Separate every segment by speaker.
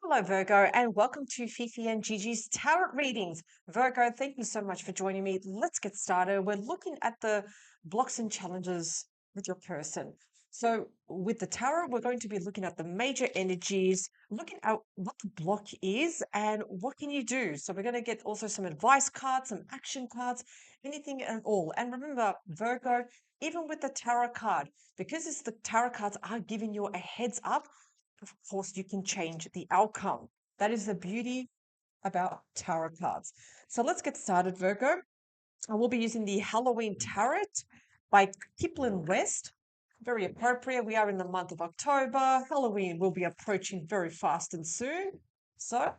Speaker 1: Hello, Virgo, and welcome to Fifi and Gigi's Tarot Readings. Virgo, thank you so much for joining me. Let's get started. We're looking at the blocks and challenges with your person. So, with the tarot, we're going to be looking at the major energies, looking at what the block is and what can you do. So, we're going to get also some advice cards, some action cards, anything and all. And remember, Virgo, even with the tarot card, because it's the tarot cards are giving you a heads up, of course, you can change the outcome. That is the beauty about tarot cards. So let's get started, Virgo. I will be using the Halloween Tarot by Kipling West. Very appropriate. We are in the month of October. Halloween will be approaching very fast and soon. So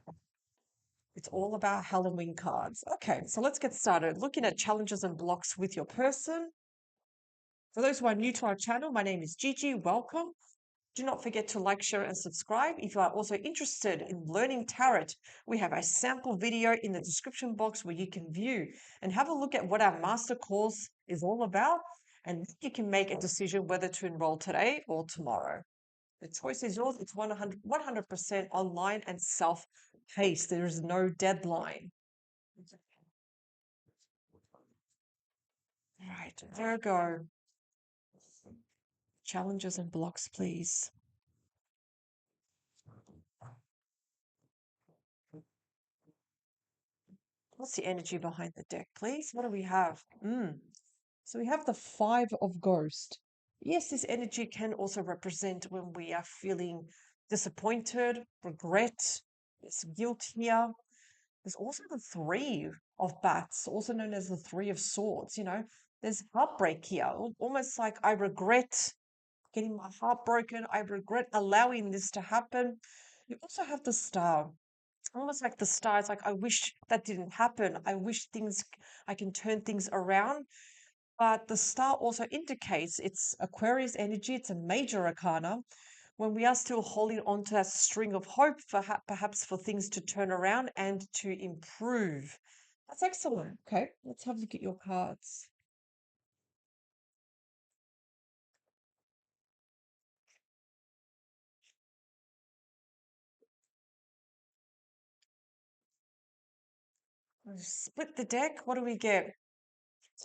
Speaker 1: it's all about Halloween cards. Okay, so let's get started. Looking at challenges and blocks with your person. For those who are new to our channel, my name is Gigi. Welcome. Do not forget to like, share, and subscribe. If you are also interested in learning tarot, we have a sample video in the description box where you can view and have a look at what our master course is all about. And you can make a decision whether to enroll today or tomorrow. The choice is yours. It's 100% online and self-paced. There is no deadline. All right, Virgo, challenges and blocks, please. What's the energy behind the deck, please? What do we have? So we have the Five of Ghost. Yes, this energy can also represent when we are feeling disappointed, regret, there's guilt here. There's also the Three of Bats, also known as the Three of Swords. There's heartbreak here, almost like I regret getting my heart broken. I regret allowing this to happen. You also have the Star, almost like the stars, like I wish that didn't happen. I wish I can turn things around. But the star also indicates it's Aquarius energy. It's a major arcana. When we are still holding on to that string of hope for perhaps for things to turn around and to improve. That's excellent. Okay, let's have a look at your cards. Split the deck. What do we get?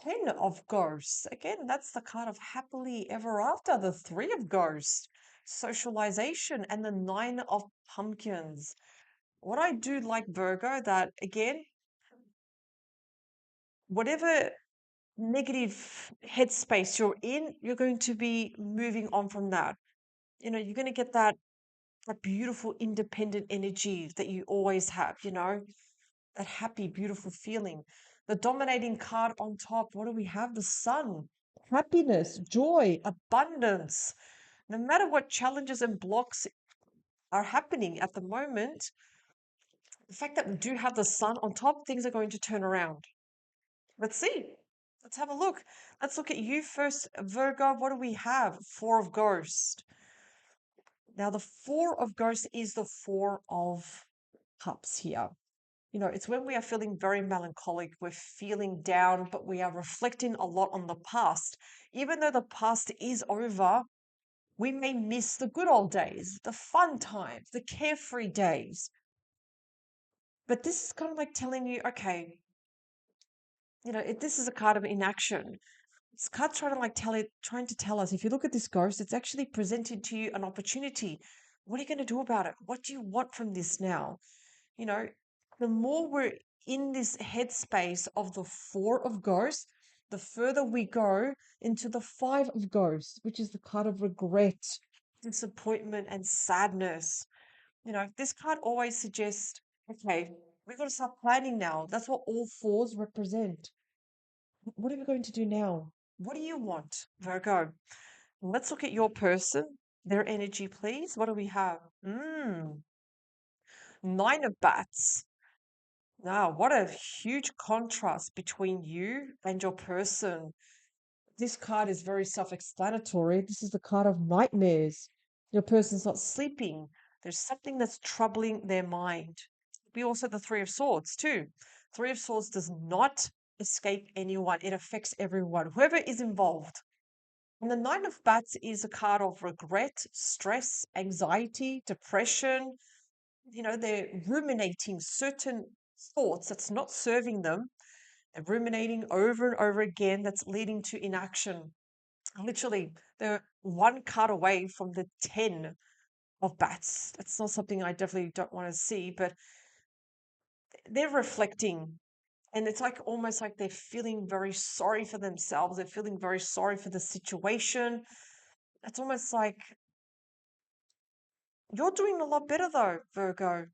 Speaker 1: Ten of Ghosts. Again, that's the card of happily ever after. The Three of Ghosts, socialization, and the Nine of Pumpkins. What I do like, Virgo, that again, whatever negative headspace you're in, you're going to be moving on from that. You're going to get that beautiful independent energy that you always have, that happy, beautiful feeling. The dominating card on top, what do we have? The sun, happiness, joy, abundance. No matter what challenges and blocks are happening at the moment, the fact that we do have the sun on top, things are going to turn around. Let's see. Let's have a look. Let's look at you first, Virgo. What do we have? Four of Ghost. Now, the Four of Ghost is the Four of Cups here. It's when we are feeling very melancholic, we're feeling down, but we are reflecting a lot on the past. Even though the past is over, we may miss the good old days, the fun times, the carefree days. But this is kind of like telling you, okay, this is a card of inaction. This card's trying to tell us, if you look at this ghost, it's actually presenting to you an opportunity. What are you going to do about it? What do you want from this now? You know, the more we're in this headspace of the Four of Ghosts, the further we go into the Five of Ghosts, which is the card of regret, disappointment, and sadness. This card always suggests, okay, we've got to start planning now. That's what all fours represent. What are we going to do now? What do you want, Virgo? Let's look at your person, their energy, please. What do we have? Nine of Bats. Now, what a huge contrast between you and your person. This card is very self-explanatory. This is the card of nightmares. Your person's not sleeping. There's something that's troubling their mind. Be also the Three of Swords, too. Three of Swords does not escape anyone. It affects everyone, whoever is involved. And the Nine of Bats is a card of regret, stress, anxiety, depression. They're ruminating certain thoughts that's not serving them. They're ruminating over and over again, that's leading to inaction. Literally, they're one card away from the 10 of bats. That's not something I definitely don't want to see, but they're reflecting. And it's like almost like they're feeling very sorry for themselves. They're feeling very sorry for the situation. It's almost like you're doing a lot better though, Virgo.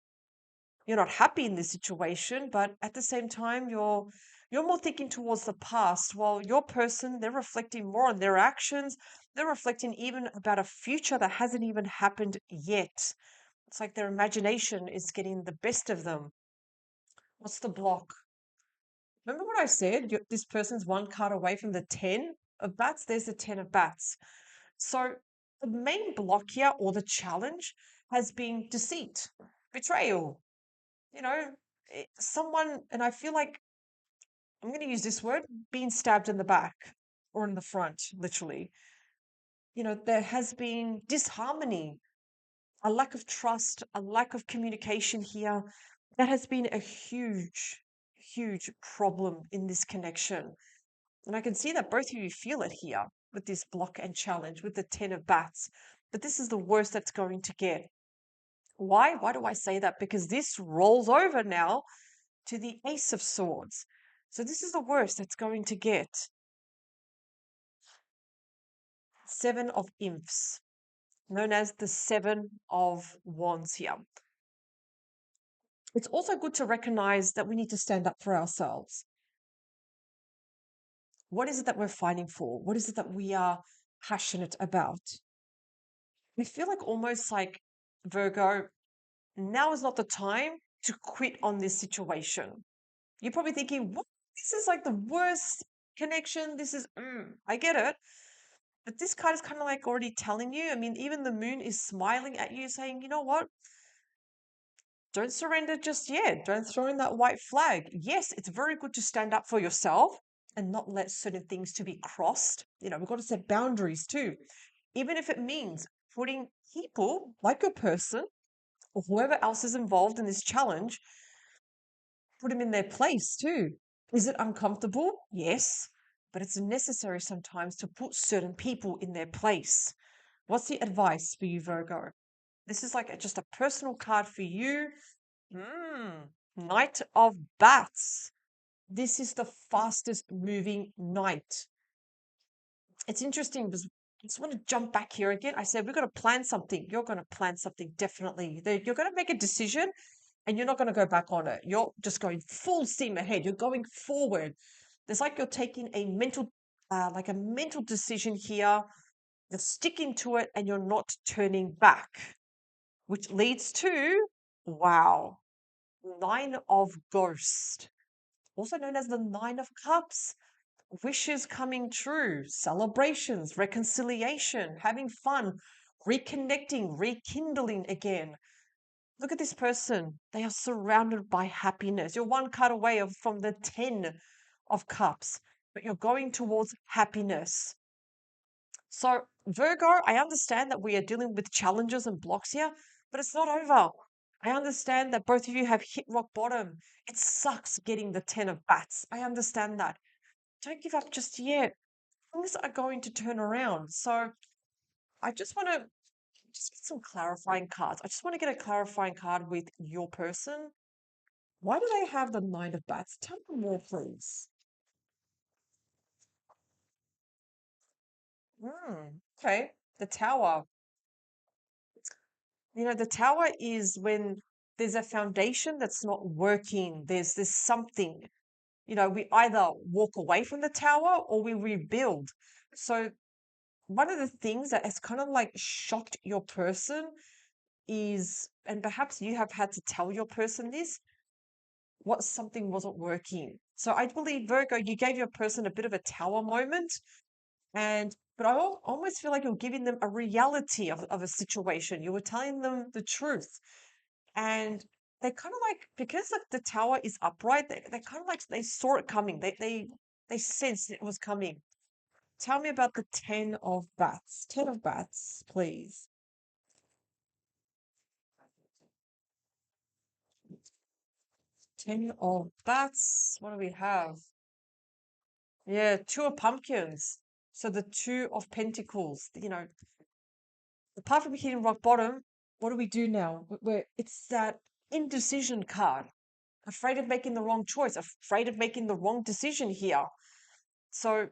Speaker 1: You're not happy in this situation, but at the same time, you're more thinking towards the past. While your person, they're reflecting more on their actions. They're reflecting even about a future that hasn't even happened yet. It's like their imagination is getting the best of them. What's the block? Remember what I said? This person's one card away from the 10 of bats. There's the 10 of bats. So the main block here or the challenge has been deceit, betrayal. You know, someone, and I feel like I'm going to use this word, being stabbed in the back or in the front, literally. There has been disharmony, a lack of trust, a lack of communication here. That has been a huge, huge problem in this connection. And I can see that both of you feel it here with this block and challenge with the 10 of bats. But this is the worst that's going to get. Why? Why do I say that? Because this rolls over now to the Ace of Swords. So this is the worst that's going to get. Seven of Imps, known as the Seven of Wands here. It's also good to recognize that we need to stand up for ourselves. What is it that we're fighting for? What is it that we are passionate about? We feel like almost like Virgo, now is not the time to quit on this situation. You're probably thinking, what? This is like the worst connection. This is, I get it. But this card is kind of like already telling you. I mean, even the moon is smiling at you, saying, you know what? Don't surrender just yet. Don't throw in that white flag. Yes, it's very good to stand up for yourself and not let certain things to be crossed. We've got to set boundaries too. Even if it means putting people like your person or whoever else is involved in this challenge, put them in their place too. Is it uncomfortable? Yes, but it's necessary sometimes to put certain people in their place. What's the advice for you, Virgo? This is like just a personal card for you. Knight of Bats. This is the fastest moving knight. It's interesting because I just want to jump back here again. I said, we're going to plan something. You're going to plan something, definitely. You're going to make a decision and you're not going to go back on it. You're just going full steam ahead. You're going forward. There's like you're taking a mental decision here. You're sticking to it and you're not turning back, which leads to, wow, Nine of Ghost, also known as the Nine of Cups. Wishes coming true, celebrations, reconciliation, having fun, reconnecting, rekindling again. Look at this person. They are surrounded by happiness. You're one card away from the 10 of Cups, but you're going towards happiness. So, Virgo, I understand that we are dealing with challenges and blocks here, but it's not over. I understand that both of you have hit rock bottom. It sucks getting the 10 of bats. I understand that. Don't give up just yet. Things are going to turn around. So, I just want to just get some clarifying cards. I just want to get a clarifying card with your person. Why do they have the Nine of Bats? Tell me more, please. Okay. The Tower. The tower is when there's a foundation that's not working. There's something. We either walk away from the tower or we rebuild. So one of the things that has kind of like shocked your person is, and perhaps you have had to tell your person this, what something wasn't working. So I believe, Virgo, you gave your person a bit of a tower moment. But I almost feel like you're giving them a reality of a situation. You were telling them the truth. And they kind of like, because the tower is upright, they kind of like, they saw it coming. They sensed it was coming. Tell me about the 10 of bats. 10 of bats, please. Ten of bats. What do we have? Yeah, two of pumpkins. So the two of pentacles. Apart from hitting rock bottom, what do we do now? It's that indecision card. Afraid of making the wrong choice, afraid of making the wrong decision here. So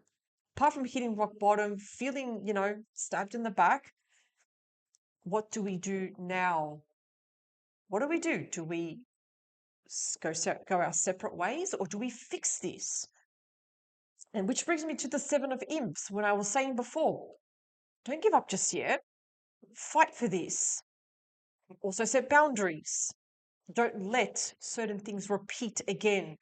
Speaker 1: apart from hitting rock bottom, feeling, stabbed in the back, what do we do now? What do we do? Do we go our separate ways, or do we fix this? And which brings me to the Seven of Imps, when I was saying before, don't give up just yet. Fight for this. Also set boundaries. Don't let certain things repeat again.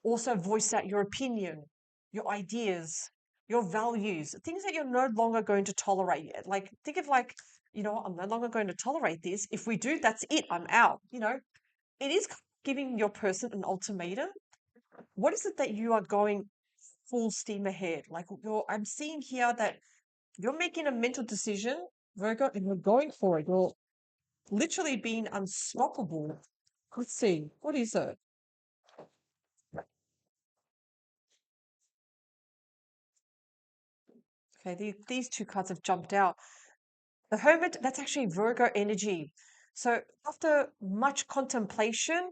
Speaker 1: Also voice out your opinion, your ideas, your values, things that you're no longer going to tolerate. Like, think of like, I'm no longer going to tolerate this. If we do, that's it. I'm out. It is giving your person an ultimatum. What is it that you are going full steam ahead? Like, I'm seeing here that you're making a mental decision, Virgo, and you're going for it. You're literally being unstoppable. Let's see. What is it? Okay, these two cards have jumped out. The Hermit, that's actually Virgo energy. So after much contemplation,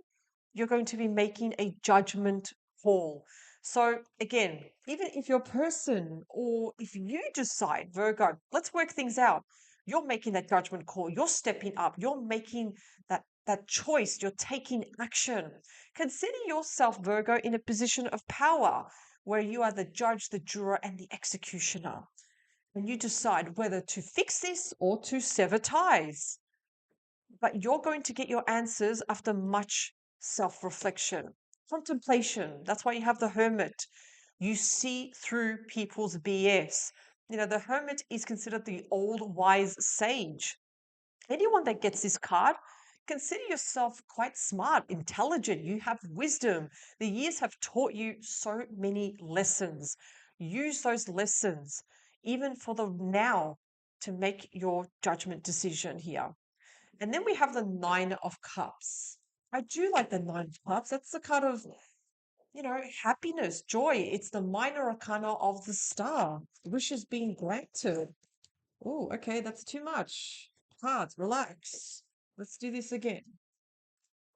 Speaker 1: you're going to be making a judgment call. So again, even if your person or if you decide, Virgo, let's work things out. You're making that judgment call. You're stepping up. You're making that choice. You're taking action. Consider yourself, Virgo, in a position of power where you are the judge, the juror, and the executioner, and you decide whether to fix this or to sever ties. But you're going to get your answers after much self reflection, contemplation. That's why you have the hermit. You see through people's BS. The hermit is considered the old wise sage. Anyone that gets this card, consider yourself quite smart, intelligent. You have wisdom. The years have taught you so many lessons. Use those lessons, even for the now, to make your judgment decision here. And then we have the Nine of Cups. I do like the Nine of Cups. That's the card of, happiness, joy. It's the minor arcana of the star. Wishes being granted. Oh, okay, that's too much. Cards, relax. Let's do this again.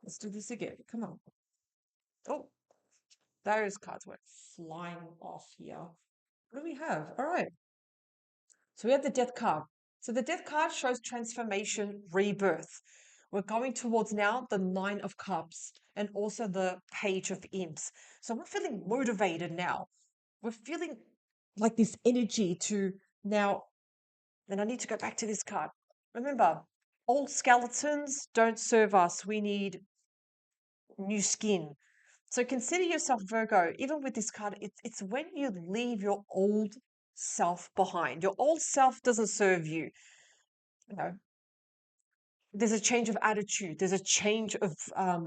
Speaker 1: Let's do this again. Come on. Oh, those cards went flying off here. What do we have? All right. So we have the Death card. So the Death card shows transformation, rebirth. We're going towards now the Nine of Cups and also the Page of Imps. So we're feeling motivated now. We're feeling like this energy to now. And I need to go back to this card. Remember, old skeletons don't serve us. We need new skin. So consider yourself, Virgo, even with this card, it's when you leave your old self behind. Your old self doesn't serve you. You know, there's a change of attitude. There's a change of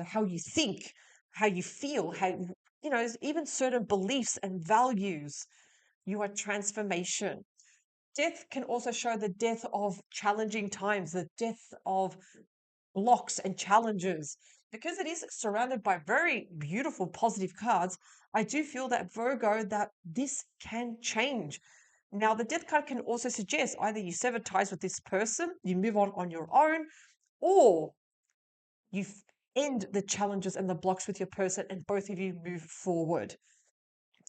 Speaker 1: how you think, how you feel, even certain beliefs and values. You are transformation. Death can also show the death of challenging times, the death of blocks and challenges. Because it is surrounded by very beautiful positive cards, I do feel that, Virgo, that this can change. Now, the death card can also suggest either you sever ties with this person, you move on your own, or you end the challenges and the blocks with your person and both of you move forward.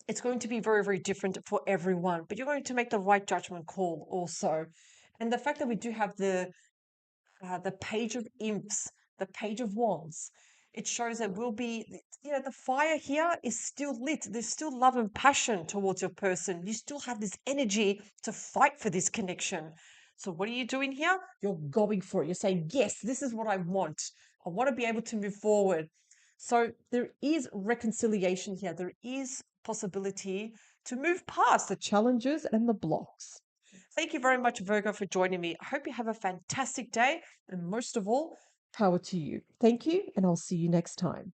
Speaker 1: It's going to be very, very different for everyone, but you're going to make the right judgment call also. And the fact that we do have the Page of Imps, the Page of Wands, it shows that we'll be, the fire here is still lit. There's still love and passion towards your person. You still have this energy to fight for this connection. So what are you doing here? You're going for it. You're saying, yes, this is what I want. I want to be able to move forward. So there is reconciliation here. There is possibility to move past the challenges and the blocks. Thank you very much, Virgo, for joining me. I hope you have a fantastic day, and most of all, power to you. Thank you, and I'll see you next time.